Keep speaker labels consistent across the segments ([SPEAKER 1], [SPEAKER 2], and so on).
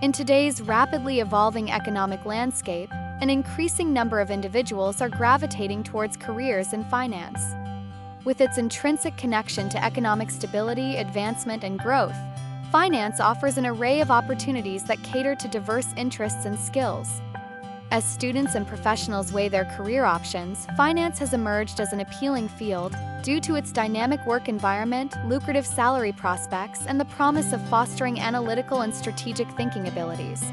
[SPEAKER 1] In today's rapidly evolving economic landscape, an increasing number of individuals are gravitating towards careers in finance. With its intrinsic connection to economic stability, advancement, and growth, finance offers an array of opportunities that cater to diverse interests and skills. As students and professionals weigh their career options, finance has emerged as an appealing field due to its dynamic work environment, lucrative salary prospects, and the promise of fostering analytical and strategic thinking abilities.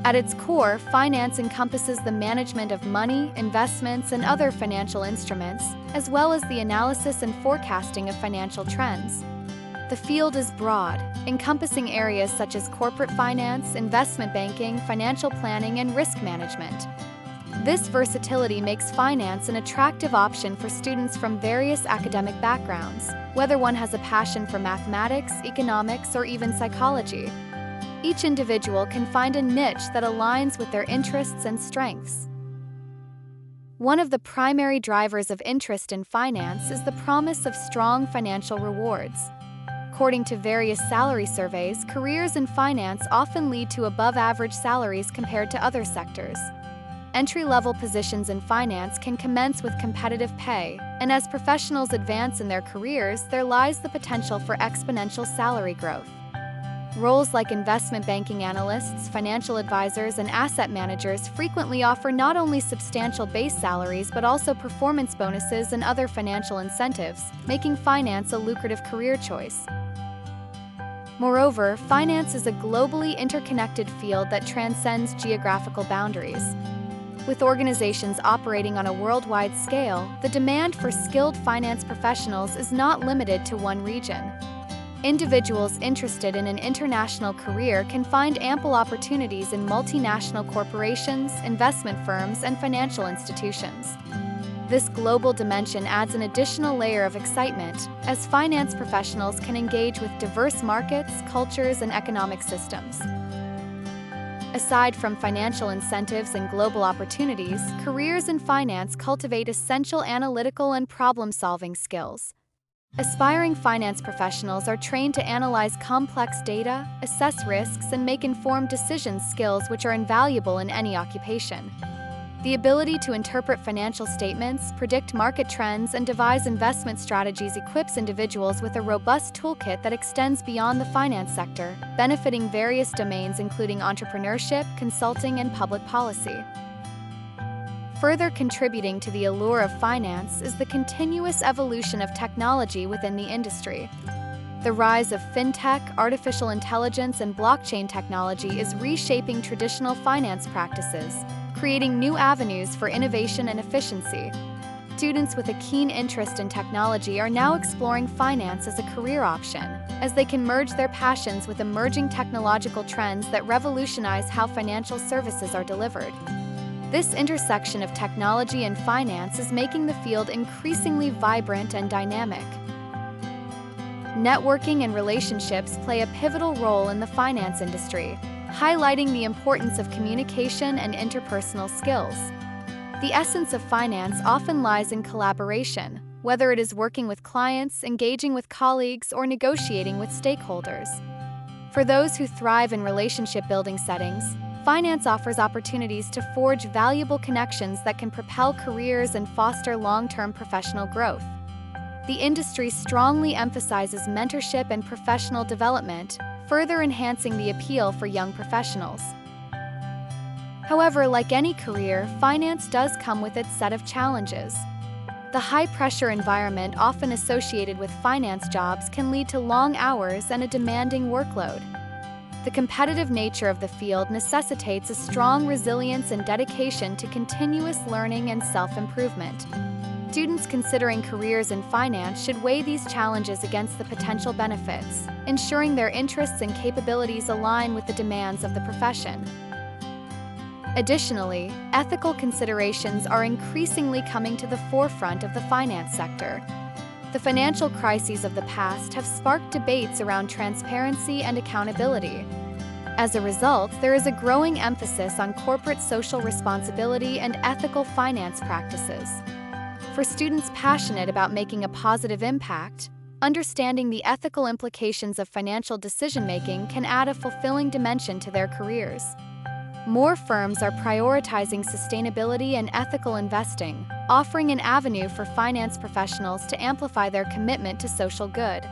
[SPEAKER 1] At its core, finance encompasses the management of money, investments, and other financial instruments, as well as the analysis and forecasting of financial trends. The field is broad, encompassing areas such as corporate finance, investment banking, financial planning, and risk management. This versatility makes finance an attractive option for students from various academic backgrounds, whether one has a passion for mathematics, economics, or even psychology. Each individual can find a niche that aligns with their interests and strengths. One of the primary drivers of interest in finance is the promise of strong financial rewards. According to various salary surveys, careers in finance often lead to above-average salaries compared to other sectors. Entry-level positions in finance can commence with competitive pay, and as professionals advance in their careers, there lies the potential for exponential salary growth. Roles like investment banking analysts, financial advisors, and asset managers frequently offer not only substantial base salaries but also performance bonuses and other financial incentives, making finance a lucrative career choice. Moreover, finance is a globally interconnected field that transcends geographical boundaries. With organizations operating on a worldwide scale, the demand for skilled finance professionals is not limited to one region. Individuals interested in an international career can find ample opportunities in multinational corporations, investment firms, and financial institutions. This global dimension adds an additional layer of excitement, as finance professionals can engage with diverse markets, cultures, and economic systems. Aside from financial incentives and global opportunities, careers in finance cultivate essential analytical and problem-solving skills. Aspiring finance professionals are trained to analyze complex data, assess risks, and make informed decisions, skills which are invaluable in any occupation. The ability to interpret financial statements, predict market trends, and devise investment strategies equips individuals with a robust toolkit that extends beyond the finance sector, benefiting various domains including entrepreneurship, consulting, and public policy. Further contributing to the allure of finance is the continuous evolution of technology within the industry. The rise of fintech, artificial intelligence, and blockchain technology is reshaping traditional finance practices, creating new avenues for innovation and efficiency. Students with a keen interest in technology are now exploring finance as a career option, as they can merge their passions with emerging technological trends that revolutionize how financial services are delivered. This intersection of technology and finance is making the field increasingly vibrant and dynamic. Networking and relationships play a pivotal role in the finance industry, highlighting the importance of communication and interpersonal skills. The essence of finance often lies in collaboration, whether it is working with clients, engaging with colleagues, or negotiating with stakeholders. For those who thrive in relationship-building settings, finance offers opportunities to forge valuable connections that can propel careers and foster long-term professional growth. The industry strongly emphasizes mentorship and professional development, further enhancing the appeal for young professionals. However, like any career, finance does come with its set of challenges. The high-pressure environment often associated with finance jobs can lead to long hours and a demanding workload. The competitive nature of the field necessitates a strong resilience and dedication to continuous learning and self-improvement. Students considering careers in finance should weigh these challenges against the potential benefits, ensuring their interests and capabilities align with the demands of the profession. Additionally, ethical considerations are increasingly coming to the forefront of the finance sector. The financial crises of the past have sparked debates around transparency and accountability. As a result, there is a growing emphasis on corporate social responsibility and ethical finance practices. For students passionate about making a positive impact, understanding the ethical implications of financial decision-making can add a fulfilling dimension to their careers. More firms are prioritizing sustainability and ethical investing, offering an avenue for finance professionals to amplify their commitment to social good.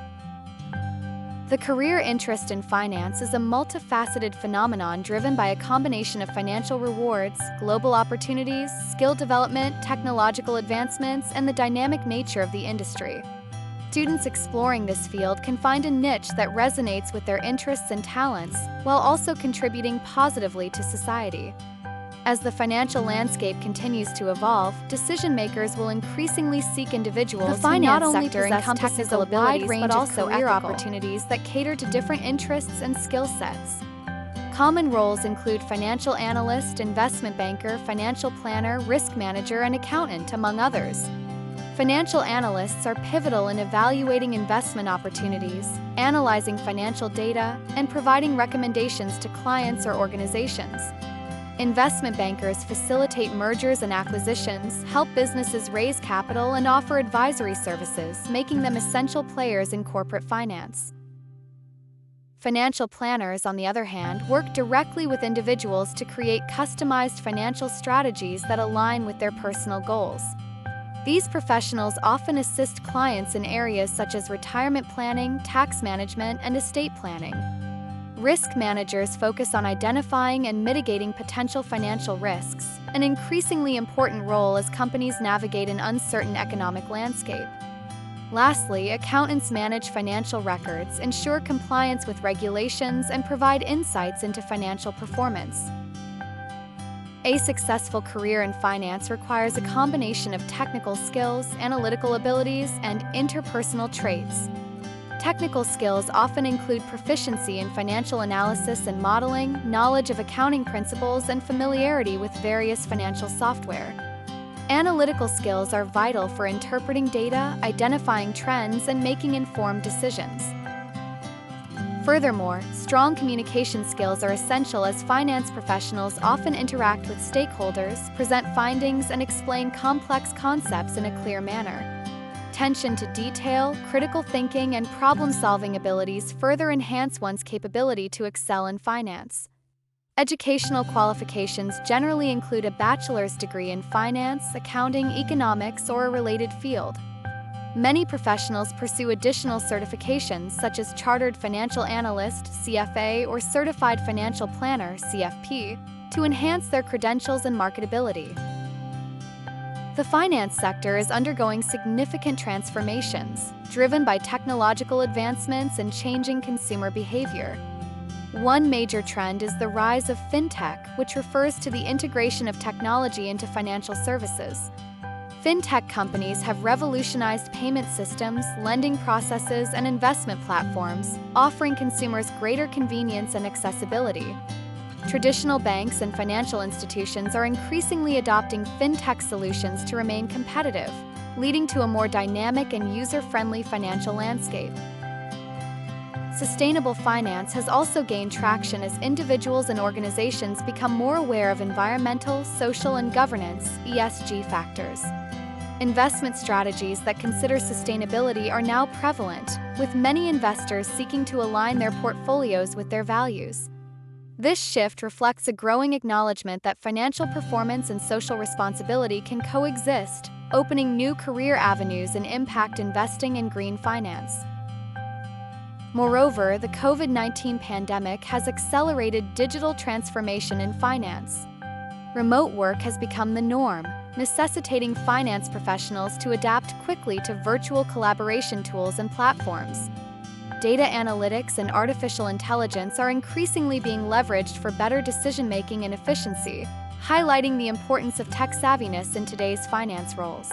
[SPEAKER 1] The career interest in finance is a multifaceted phenomenon driven by a combination of financial rewards, global opportunities, skill development, technological advancements, and the dynamic nature of the industry. Students exploring this field can find a niche that resonates with their interests and talents, while also contributing positively to society. As the financial landscape continues to evolve, decision-makers will increasingly seek individuals who not only possess technical abilities but also career opportunities that cater to different interests and skill sets. Common roles include financial analyst, investment banker, financial planner, risk manager, and accountant, among others. Financial analysts are pivotal in evaluating investment opportunities, analyzing financial data, and providing recommendations to clients or organizations. Investment bankers facilitate mergers and acquisitions, help businesses raise capital, and offer advisory services, making them essential players in corporate finance. Financial planners, on the other hand, work directly with individuals to create customized financial strategies that align with their personal goals. These professionals often assist clients in areas such as retirement planning, tax management, and estate planning. Risk managers focus on identifying and mitigating potential financial risks, an increasingly important role as companies navigate an uncertain economic landscape. Lastly, accountants manage financial records, ensure compliance with regulations, and provide insights into financial performance. A successful career in finance requires a combination of technical skills, analytical abilities, and interpersonal traits. Technical skills often include proficiency in financial analysis and modeling, knowledge of accounting principles, and familiarity with various financial software. Analytical skills are vital for interpreting data, identifying trends, and making informed decisions. Furthermore, strong communication skills are essential as finance professionals often interact with stakeholders, present findings, and explain complex concepts in a clear manner. Attention to detail, critical thinking, and problem-solving abilities further enhance one's capability to excel in finance. Educational qualifications generally include a bachelor's degree in finance, accounting, economics, or a related field. Many professionals pursue additional certifications such as Chartered Financial Analyst (CFA) or Certified Financial Planner (CFP) to enhance their credentials and marketability. The finance sector is undergoing significant transformations, driven by technological advancements and changing consumer behavior. One major trend is the rise of fintech, which refers to the integration of technology into financial services. Fintech companies have revolutionized payment systems, lending processes, and investment platforms, offering consumers greater convenience and accessibility. Traditional banks and financial institutions are increasingly adopting fintech solutions to remain competitive, leading to a more dynamic and user-friendly financial landscape. Sustainable finance has also gained traction as individuals and organizations become more aware of environmental, social, and governance (ESG) factors. Investment strategies that consider sustainability are now prevalent, with many investors seeking to align their portfolios with their values. This shift reflects a growing acknowledgement that financial performance and social responsibility can coexist, opening new career avenues in impact investing and green finance. Moreover, the COVID-19 pandemic has accelerated digital transformation in finance. Remote work has become the norm, necessitating finance professionals to adapt quickly to virtual collaboration tools and platforms. Data analytics and artificial intelligence are increasingly being leveraged for better decision-making and efficiency, highlighting the importance of tech savviness in today's finance roles.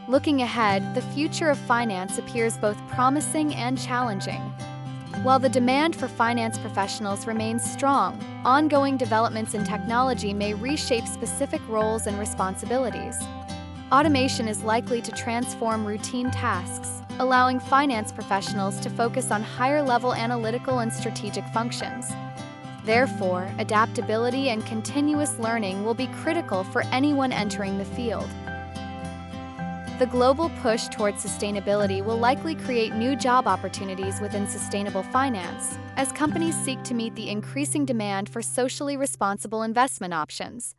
[SPEAKER 1] Looking ahead, the future of finance appears both promising and challenging. While the demand for finance professionals remains strong, ongoing developments in technology may reshape specific roles and responsibilities. Automation is likely to transform routine tasks, allowing finance professionals to focus on higher-level analytical and strategic functions. Therefore, adaptability and continuous learning will be critical for anyone entering the field. The global push towards sustainability will likely create new job opportunities within sustainable finance, as companies seek to meet the increasing demand for socially responsible investment options.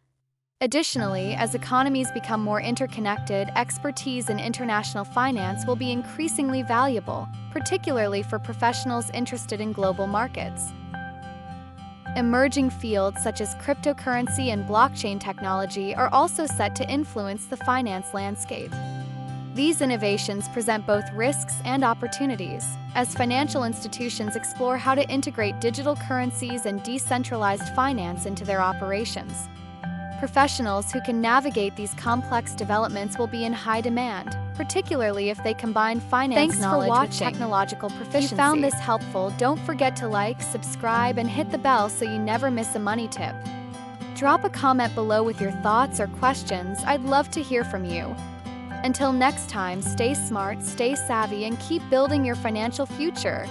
[SPEAKER 1] Additionally, as economies become more interconnected, expertise in international finance will be increasingly valuable, particularly for professionals interested in global markets. Emerging fields such as cryptocurrency and blockchain technology are also set to influence the finance landscape. These innovations present both risks and opportunities, as financial institutions explore how to integrate digital currencies and decentralized finance into their operations. Professionals who can navigate these complex developments will be in high demand, particularly if they combine finance knowledge with technological proficiency. If you found this helpful, don't forget to like, subscribe, and hit the bell so you never miss a money tip. Drop a comment below with your thoughts or questions. I'd love to hear from you. Until next time, stay smart, stay savvy, and keep building your financial future.